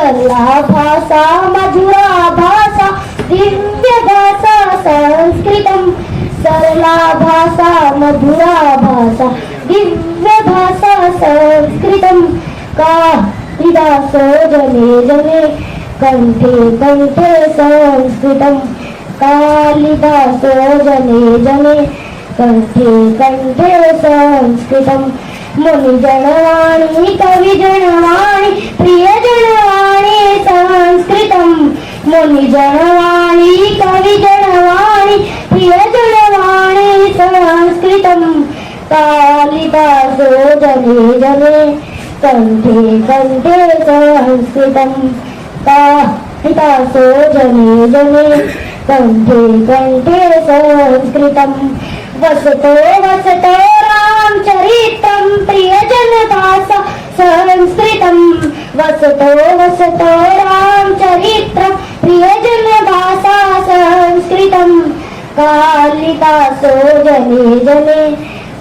सरला भाषा मधुरा भाषा दिव्य भाषा संस्कृतम सरला भाषा मधुरा भाषा दिव्य भाषा संस्कृतम कालिदासो जने जने कंठे कंठे संस्कृतम कालिदासो जने जने कंठे कंठे संस्कृतम मुनि जनवाणी कवि जनवाणी प्रिय जनवाणी संस्कृतम मुनि जनवाणी कवि जनवाणी प्रिय जनवाणी संस्कृतम कालिदासो जने जने कंठे कंठे संस्कृतम कालिदासो जने जने कंठे कंठे संस्कृतम वसतो वसतो रामचरितं प्रियजन भाषा संस्कृतं वसतो वसतो रामचरित्रं प्रियजन भाषा संस्कृतं कालिदासो जने जने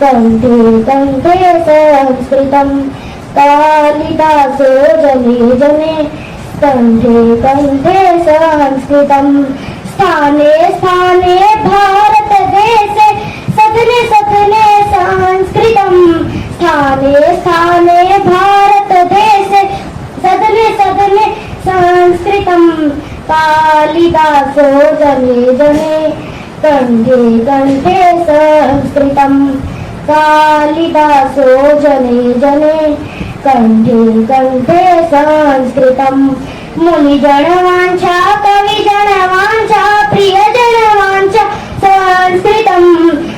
कंठे कंठे संस्कृतं कालिदासो जने जने कंठे कंठे संस्कृतं स्थाने स्थाने भारत देशे सदने सदने संस्कृतं स्थाने स्थाने भारत देशे सदने सदने संस्कृतं कालिदासो जने जने कंठे कंठे संस्कृतं कालिदासो जने जने कंठे कंठे संस्कृतं मुनि जनवांचा कवि जनवांचा प्रिय जनवांचा संस्कृतं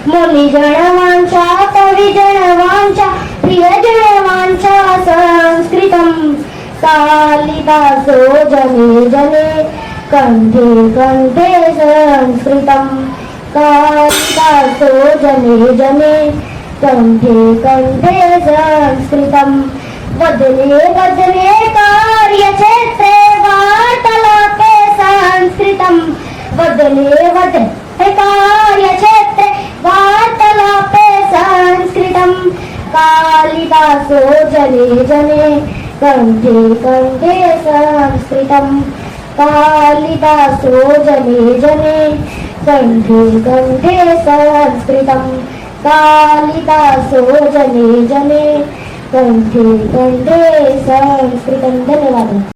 मुनि जनवांचा कवि जनवांचा प्रिय जनवांचा संस्कृतं कालिदासो जने जने कंठे कंठे संस्कृतं कालिदासो जने जने कंठे कंठे संस्कृतं वदने वदने कार्यक्षेत्रे वार्तालापे संस्कृतं वदने वदने कार्यक्षेत्रे वार्तालापे संस्कृतं कालिदासो जने जने कंठे कंठे संस्कृतं कालिदासो जने जने कंठे कंठे संस्कृतं कालिदासो जने जने कंठे कंठे संस्कृतं। धन्यवाद।